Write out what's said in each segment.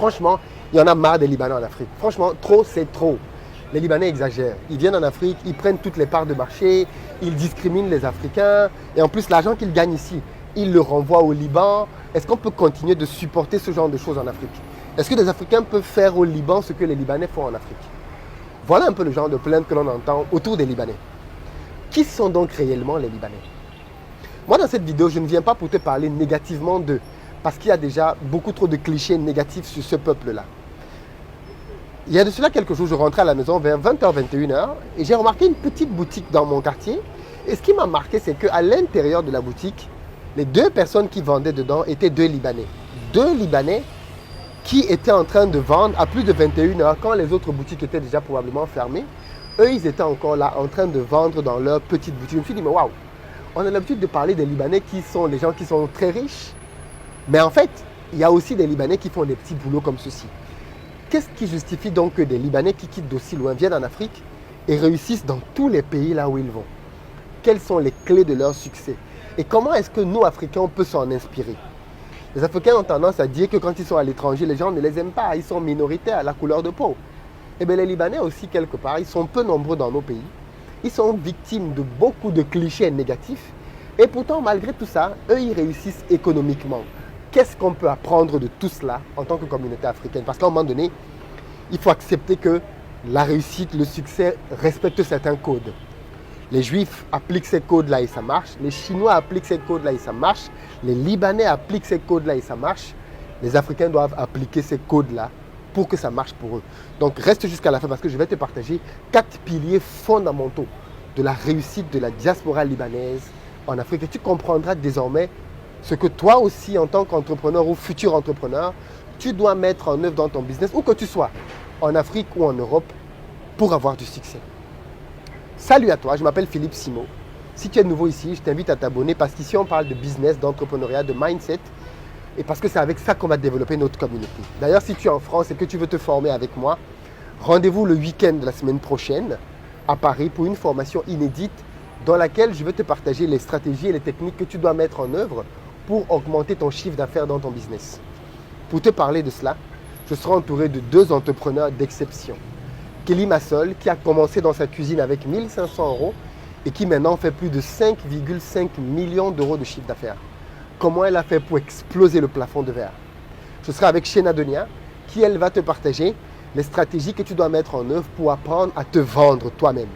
Franchement, il y en a marre des Libanais en Afrique. Franchement, trop, c'est trop. Les Libanais exagèrent. Ils viennent en Afrique, ils prennent toutes les parts de marché, ils discriminent les Africains. Et en plus, l'argent qu'ils gagnent ici, ils le renvoient au Liban. Est-ce qu'on peut continuer de supporter ce genre de choses en Afrique? Est-ce que les Africains peuvent faire au Liban ce que les Libanais font en Afrique? Voilà un peu le genre de plainte que l'on entend autour des Libanais. Qui sont donc réellement les Libanais? Moi, dans cette vidéo, je ne viens pas pour te parler négativement d'eux, parce qu'il y a déjà beaucoup trop de clichés négatifs sur ce peuple-là. Il y a de cela quelques jours, je rentrais à la maison vers 20h, 21h, et j'ai remarqué une petite boutique dans mon quartier. Et ce qui m'a marqué, c'est qu'à l'intérieur de la boutique, les deux personnes qui vendaient dedans étaient deux Libanais. Deux Libanais qui étaient en train de vendre à plus de 21h, quand les autres boutiques étaient déjà probablement fermées. Eux, ils étaient encore là, en train de vendre dans leur petite boutique. Je me suis dit, mais waouh, on a l'habitude de parler des Libanais qui sont les gens qui sont très riches. Mais en fait, il y a aussi des Libanais qui font des petits boulots comme ceci. Qu'est-ce qui justifie donc que des Libanais qui quittent d'aussi loin viennent en Afrique et réussissent dans tous les pays là où ils vont? Quelles sont les clés de leur succès? Et comment est-ce que nous, Africains, on peut s'en inspirer? Les Africains ont tendance à dire que quand ils sont à l'étranger, les gens ne les aiment pas, ils sont minoritaires à la couleur de peau. Et bien les Libanais aussi, quelque part, ils sont peu nombreux dans nos pays. Ils sont victimes de beaucoup de clichés négatifs. Et pourtant, malgré tout ça, eux, ils réussissent économiquement. Qu'est-ce qu'on peut apprendre de tout cela en tant que communauté africaine? Parce qu'à un moment donné, il faut accepter que la réussite, le succès respectent certains codes. Les Juifs appliquent ces codes-là et ça marche. Les Chinois appliquent ces codes-là et ça marche. Les Libanais appliquent ces codes-là et ça marche. Les Africains doivent appliquer ces codes-là pour que ça marche pour eux. Donc reste jusqu'à la fin parce que je vais te partager 4 piliers fondamentaux de la réussite de la diaspora libanaise en Afrique. Et tu comprendras désormais ce que toi aussi, en tant qu'entrepreneur ou futur entrepreneur, tu dois mettre en œuvre dans ton business, où que tu sois, en Afrique ou en Europe, pour avoir du succès. Salut à toi, je m'appelle Philippe Simo. Si tu es nouveau ici, je t'invite à t'abonner parce qu'ici, on parle de business, d'entrepreneuriat, de mindset, et parce que c'est avec ça qu'on va développer notre communauté. D'ailleurs, si tu es en France et que tu veux te former avec moi, rendez-vous le week-end de la semaine prochaine à Paris pour une formation inédite dans laquelle je vais te partager les stratégies et les techniques que tu dois mettre en œuvre pour augmenter ton chiffre d'affaires dans ton business. Pour te parler de cela, je serai entouré de 2 entrepreneurs d'exception. Kelly Massol, qui a commencé dans sa cuisine avec 1 500 € et qui maintenant fait plus de 5,5 millions d'euros de chiffre d'affaires. Comment elle a fait pour exploser le plafond de verre? Je serai avec Shena Donia, qui elle va te partager les stratégies que tu dois mettre en œuvre pour apprendre à te vendre toi-même.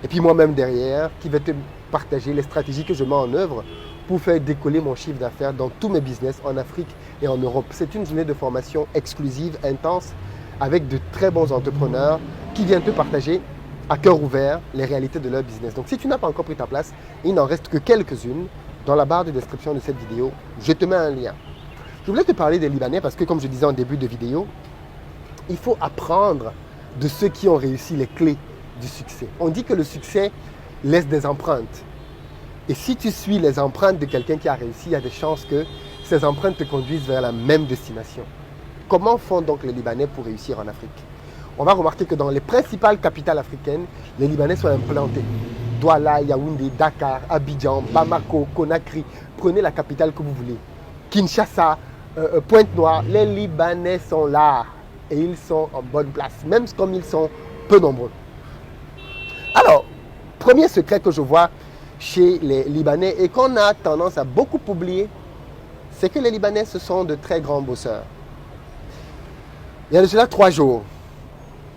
Et puis moi-même derrière, qui vais te partager les stratégies que je mets en œuvre pour faire décoller mon chiffre d'affaires dans tous mes business en Afrique et en Europe. C'est une journée de formation exclusive, intense, avec de très bons entrepreneurs qui viennent te partager à cœur ouvert les réalités de leur business. Donc si tu n'as pas encore pris ta place, il n'en reste que quelques-unes. Dans la barre de description de cette vidéo, je te mets un lien. Je voulais te parler des Libanais parce que, comme je disais en début de vidéo, il faut apprendre de ceux qui ont réussi les clés du succès. On dit que le succès laisse des empreintes. Et si tu suis les empreintes de quelqu'un qui a réussi, il y a des chances que ces empreintes te conduisent vers la même destination. Comment font donc les Libanais pour réussir en Afrique? On va remarquer que dans les principales capitales africaines, les Libanais sont implantés. Douala, Yaoundé, Dakar, Abidjan, Bamako, Conakry. Prenez la capitale que vous voulez. Kinshasa, Pointe-Noire. Les Libanais sont là et ils sont en bonne place, même comme ils sont peu nombreux. Alors, premier secret que je vois chez les Libanais et qu'on a tendance à beaucoup oublier, c'est que les Libanais, ce sont de très grands bosseurs. Il y a déjà 3 jours,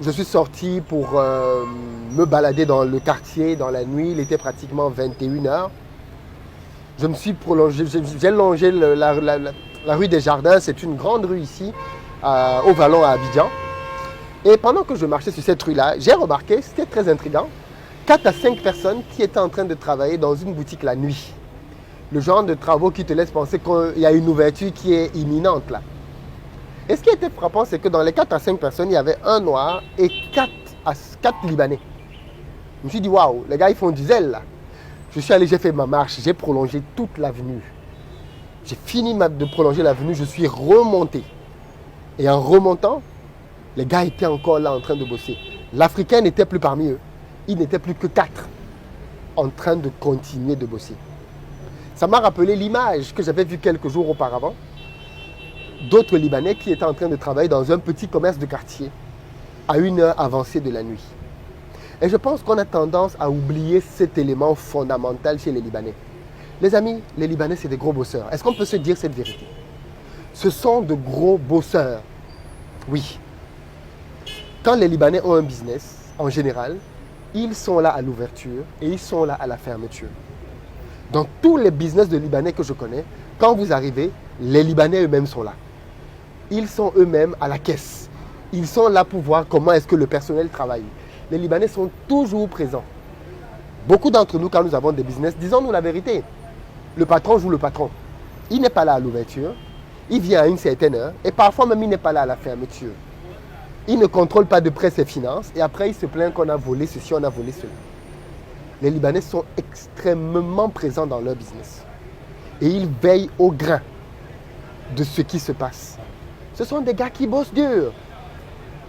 je suis sorti pour me balader dans le quartier dans la nuit. Il était pratiquement 21h. Je me suis prolongé, j'ai longé la rue des Jardins. C'est une grande rue ici, au Vallon à Abidjan. Et pendant que je marchais sur cette rue-là, j'ai remarqué, c'était très intriguant, 4 à 5 personnes qui étaient en train de travailler dans une boutique la nuit. Le genre de travaux qui te laisse penser qu'il y a une ouverture qui est imminente là. Et ce qui était frappant, c'est que dans les 4 à 5 personnes, il y avait un noir et 4 Libanais. Je me suis dit, waouh, les gars, ils font du zèle là. Je suis allé, j'ai fait ma marche, j'ai prolongé toute l'avenue. J'ai fini de prolonger l'avenue, je suis remonté. Et en remontant, les gars étaient encore là en train de bosser. L'Africain n'était plus parmi eux. Il n'était plus que 4 en train de continuer de bosser. Ça m'a rappelé l'image que j'avais vue quelques jours auparavant d'autres Libanais qui étaient en train de travailler dans un petit commerce de quartier à une heure avancée de la nuit. Et je pense qu'on a tendance à oublier cet élément fondamental chez les Libanais. Les amis, les Libanais, c'est des gros bosseurs. Est-ce qu'on peut se dire cette vérité? Ce sont de gros bosseurs. Oui. Quand les Libanais ont un business, en général, ils sont là à l'ouverture et ils sont là à la fermeture. Dans tous les business de Libanais que je connais, quand vous arrivez, les Libanais eux-mêmes sont là. Ils sont eux-mêmes à la caisse. Ils sont là pour voir comment est-ce que le personnel travaille. Les Libanais sont toujours présents. Beaucoup d'entre nous, quand nous avons des business, disons-nous la vérité. Le patron joue le patron. Il n'est pas là à l'ouverture. Il vient à une certaine heure. Et parfois même, il n'est pas là à la fermeture. Il ne contrôle pas de près ses finances. Et après, il se plaint qu'on a volé ceci, on a volé cela. Les Libanais sont extrêmement présents dans leur business. Et ils veillent au grain de ce qui se passe. Ce sont des gars qui bossent dur.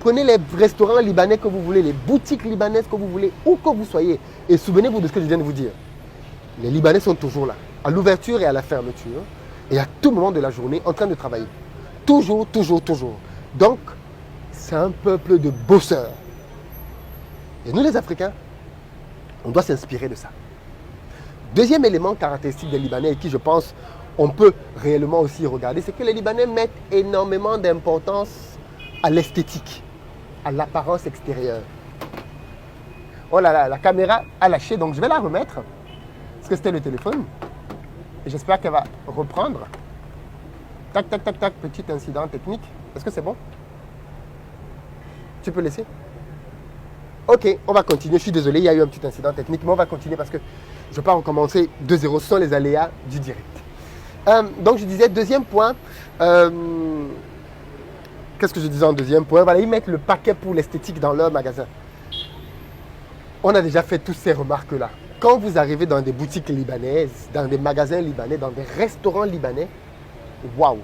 Prenez les restaurants libanais que vous voulez, les boutiques libanaises que vous voulez, où que vous soyez. Et souvenez-vous de ce que je viens de vous dire. Les Libanais sont toujours là, à l'ouverture et à la fermeture, et à tout moment de la journée, en train de travailler. Toujours, toujours, toujours. Donc, c'est un peuple de bosseurs. Et nous, les Africains, on doit s'inspirer de ça. Deuxième élément caractéristique des Libanais, et qui, je pense, on peut réellement aussi regarder, c'est que les Libanais mettent énormément d'importance à l'esthétique, à l'apparence extérieure. Oh là là, la caméra a lâché, donc je vais la remettre. Parce que c'était le téléphone. Et j'espère qu'elle va reprendre. Tac, tac, tac, tac, petit incident technique. Est-ce que c'est bon? Tu peux laisser? Ok, on va continuer. Je suis désolé, il y a eu un petit incident technique, mais on va continuer parce que je ne vais pas recommencer de zéro. Ce sont les aléas du direct. Donc je disais, deuxième point. Qu'est-ce que je disais en deuxième point? Voilà, ils mettent le paquet pour l'esthétique dans leur magasin. On a déjà fait toutes ces remarques-là. Quand vous arrivez dans des boutiques libanaises, dans des magasins libanais, dans des restaurants libanais, waouh!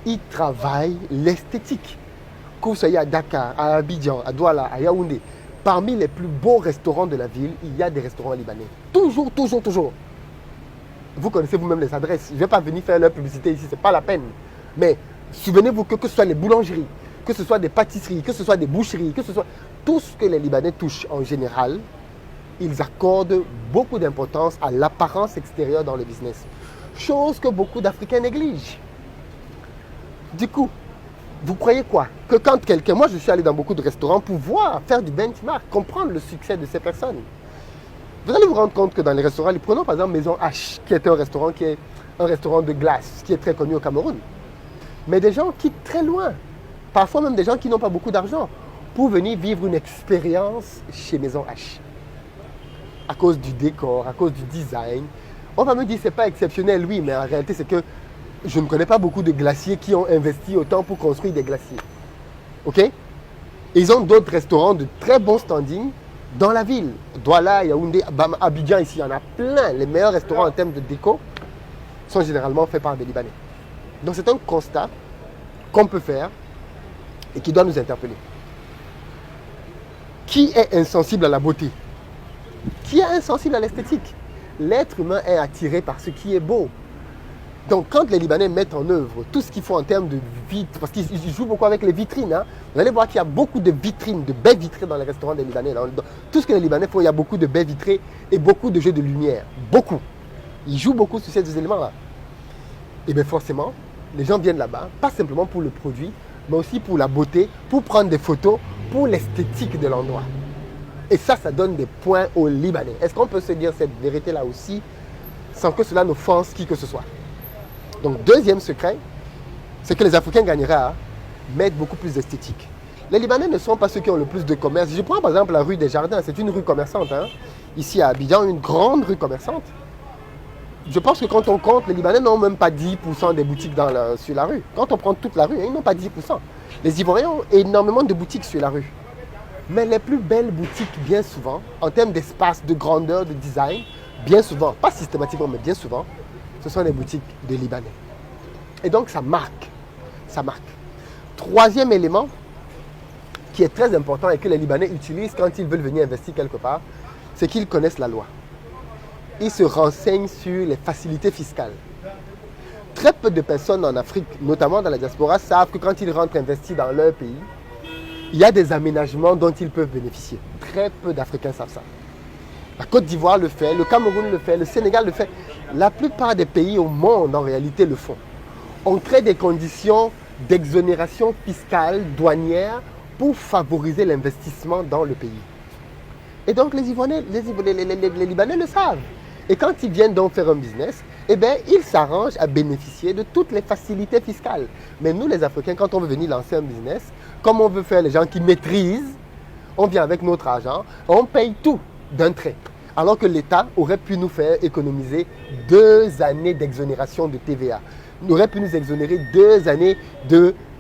Ils travaillent l'esthétique. Que vous soyez à Dakar, à Abidjan, à Douala, à Yaoundé, parmi les plus beaux restaurants de la ville, il y a des restaurants libanais. Toujours, toujours, toujours. Vous connaissez vous-même les adresses. Je ne vais pas venir faire leur publicité ici, ce n'est pas la peine. Mais souvenez-vous que ce soit les boulangeries, que ce soit des pâtisseries, que ce soit des boucheries, que ce soit tout ce que les Libanais touchent en général, ils accordent beaucoup d'importance à l'apparence extérieure dans le business. Chose que beaucoup d'Africains négligent. Du coup, vous croyez quoi? Que quand quelqu'un... Moi, je suis allé dans beaucoup de restaurants pour voir, faire du benchmark, comprendre le succès de ces personnes. Vous allez vous rendre compte que dans les restaurants, prenons par exemple Maison H, qui est un restaurant de glace, qui est très connu au Cameroun. Mais des gens quittent très loin, parfois même des gens qui n'ont pas beaucoup d'argent, pour venir vivre une expérience chez Maison H. À cause du décor, à cause du design. On va me dire que ce n'est pas exceptionnel, oui, mais en réalité, c'est que je ne connais pas beaucoup de glaciers qui ont investi autant pour construire des glaciers. OK? Et ils ont d'autres restaurants de très bon standing dans la ville. Douala, Yaoundé, Abidjan, ici, il y en a plein. Les meilleurs restaurants en termes de déco sont généralement faits par des Libanais. Donc c'est un constat qu'on peut faire et qui doit nous interpeller. Qui est insensible à la beauté? Qui est insensible à l'esthétique? L'être humain est attiré par ce qui est beau. Donc quand les Libanais mettent en œuvre tout ce qu'il faut en termes de vitres, parce qu'ils jouent beaucoup avec les vitrines, hein, vous allez voir qu'il y a beaucoup de vitrines, de baies vitrées dans les restaurants des Libanais. Dans tout ce que les Libanais font, il y a beaucoup de baies vitrées et beaucoup de jeux de lumière. Beaucoup. Ils jouent beaucoup sur ces deux éléments-là. Et bien forcément, les gens viennent là-bas, pas simplement pour le produit, mais aussi pour la beauté, pour prendre des photos, pour l'esthétique de l'endroit. Et ça donne des points aux Libanais. Est-ce qu'on peut se dire cette vérité-là aussi, sans que cela n'offense qui que ce soit? Donc, deuxième secret, c'est que les Africains gagneraient à mettre beaucoup plus d'esthétique. Les Libanais ne sont pas ceux qui ont le plus de commerce. Je prends par exemple la rue des Jardins, c'est une rue commerçante. Hein. Ici à Abidjan, une grande rue commerçante. Je pense que quand on compte, les Libanais n'ont même pas 10% des boutiques sur la rue. Quand on prend toute la rue, ils n'ont pas 10%. Les Ivoiriens ont énormément de boutiques sur la rue. Mais les plus belles boutiques, bien souvent, en termes d'espace, de grandeur, de design, bien souvent, pas systématiquement, mais bien souvent, ce sont les boutiques des Libanais. Et donc, ça marque. Ça marque. Troisième élément qui est très important et que les Libanais utilisent quand ils veulent venir investir quelque part, c'est qu'ils connaissent la loi. Ils se renseignent sur les facilités fiscales. Très peu de personnes en Afrique, notamment dans la diaspora, savent que quand ils rentrent investir dans leur pays, il y a des aménagements dont ils peuvent bénéficier. Très peu d'Africains savent ça. La Côte d'Ivoire le fait, le Cameroun le fait, le Sénégal le fait. La plupart des pays au monde, en réalité, le font. On crée des conditions d'exonération fiscale, douanière, pour favoriser l'investissement dans le pays. Et donc, les Libanais le savent. Et quand ils viennent donc faire un business, eh bien, ils s'arrangent à bénéficier de toutes les facilités fiscales. Mais nous, les Africains, quand on veut venir lancer un business, comme on veut faire les gens qui maîtrisent, on vient avec notre argent, on paye tout d'un trait. Alors que l'État aurait pu nous faire économiser 2 années d'exonération de TVA. Il aurait pu nous exonérer 2 années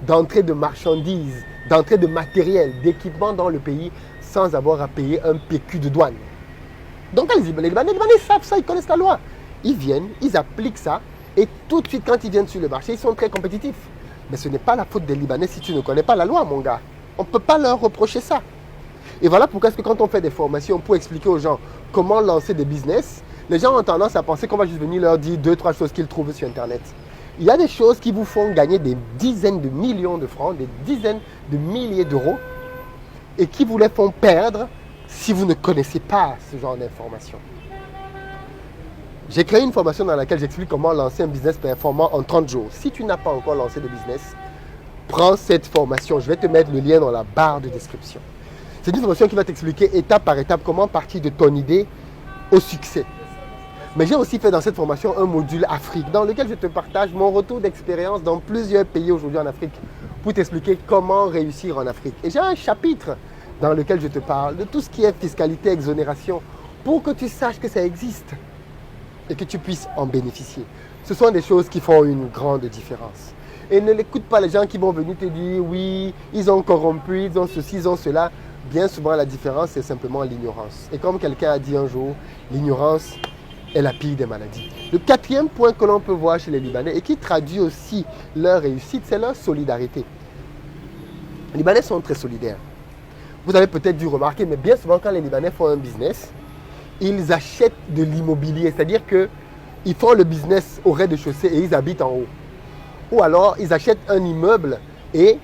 d'entrée de marchandises, d'entrée de matériel, d'équipement dans le pays sans avoir à payer un PQ de douane. Donc les Libanais savent ça, ils connaissent la loi. Ils viennent, ils appliquent ça et tout de suite quand ils viennent sur le marché, ils sont très compétitifs. Mais ce n'est pas la faute des Libanais si tu ne connais pas la loi, mon gars. On ne peut pas leur reprocher ça. Et voilà pourquoi est-ce que quand on fait des formations pour expliquer aux gens comment lancer des business, les gens ont tendance à penser qu'on va juste venir leur dire 2-3 choses qu'ils trouvent sur Internet. Il y a des choses qui vous font gagner des dizaines de millions de francs, des dizaines de milliers d'euros et qui vous les font perdre si vous ne connaissez pas ce genre d'informations. J'ai créé une formation dans laquelle j'explique comment lancer un business performant en 30 jours. Si tu n'as pas encore lancé de business, prends cette formation. Je vais te mettre le lien dans la barre de description. C'est une formation qui va t'expliquer étape par étape comment partir de ton idée au succès. Mais j'ai aussi fait dans cette formation un module Afrique dans lequel je te partage mon retour d'expérience dans plusieurs pays aujourd'hui en Afrique pour t'expliquer comment réussir en Afrique. Et j'ai un chapitre dans lequel je te parle de tout ce qui est fiscalité, exonération, pour que tu saches que ça existe et que tu puisses en bénéficier. Ce sont des choses qui font une grande différence. Et ne l'écoute pas les gens qui vont venir te dire oui, ils ont corrompu, ils ont ceci, ils ont cela. Bien souvent, la différence, c'est simplement l'ignorance. Et comme quelqu'un a dit un jour, l'ignorance est la pire des maladies. Le 4e point que l'on peut voir chez les Libanais et qui traduit aussi leur réussite, c'est leur solidarité. Les Libanais sont très solidaires. Vous avez peut-être dû remarquer, mais bien souvent, quand les Libanais font un business, ils achètent de l'immobilier. C'est-à-dire qu'ils font le business au rez-de-chaussée et ils habitent en haut. Ou alors, ils achètent un immeuble et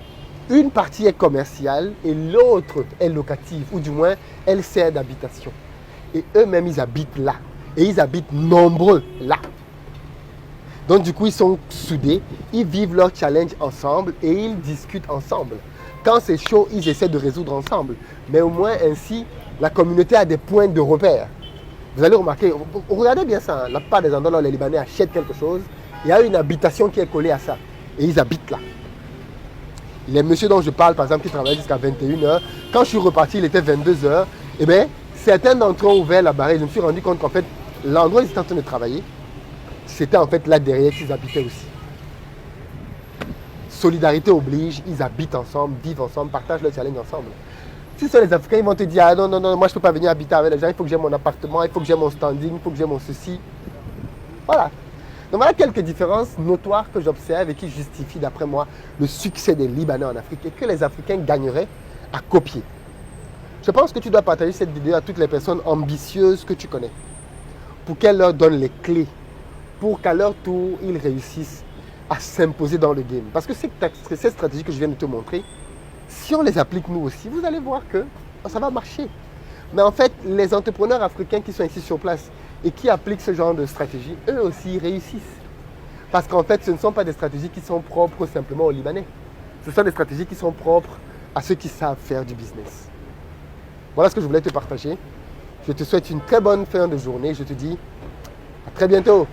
une partie est commerciale et l'autre est locative, ou du moins, elle sert d'habitation. Et eux-mêmes, ils habitent là. Et ils habitent nombreux là. Donc, du coup, ils sont soudés, ils vivent leur challenge ensemble et ils discutent ensemble. Quand c'est chaud, ils essaient de résoudre ensemble. Mais au moins, ainsi, la communauté a des points de repère. Vous allez remarquer, regardez bien ça, hein, la plupart des endroits où les Libanais achètent quelque chose, il y a une habitation qui est collée à ça. Et ils habitent là. Les messieurs dont je parle, par exemple, qui travaillent jusqu'à 21h, quand je suis reparti, il était 22h, eh bien, certains d'entre eux ont ouvert la barrière. Je me suis rendu compte qu'en fait, l'endroit où ils étaient en train de travailler, c'était en fait là derrière qu'ils habitaient aussi. Solidarité oblige, ils habitent ensemble, vivent ensemble, partagent leur challenge ensemble. Si ce sont les Africains, ils vont te dire, ah non, non, non, moi je ne peux pas venir habiter avec les gens, il faut que j'ai mon appartement, il faut que j'ai mon standing, il faut que j'ai mon ceci. Voilà. Donc voilà quelques différences notoires que j'observe et qui justifient d'après moi le succès des Libanais en Afrique et que les Africains gagneraient à copier. Je pense que tu dois partager cette vidéo à toutes les personnes ambitieuses que tu connais pour qu'elles leur donnent les clés pour qu'à leur tour, ils réussissent à s'imposer dans le game. Parce que ces stratégies que je viens de te montrer, si on les applique nous aussi, vous allez voir que ça va marcher. Mais en fait, les entrepreneurs africains qui sont ici sur place et qui appliquent ce genre de stratégie, eux aussi réussissent. Parce qu'en fait, ce ne sont pas des stratégies qui sont propres simplement aux Libanais. Ce sont des stratégies qui sont propres à ceux qui savent faire du business. Voilà ce que je voulais te partager. Je te souhaite une très bonne fin de journée. Je te dis à très bientôt.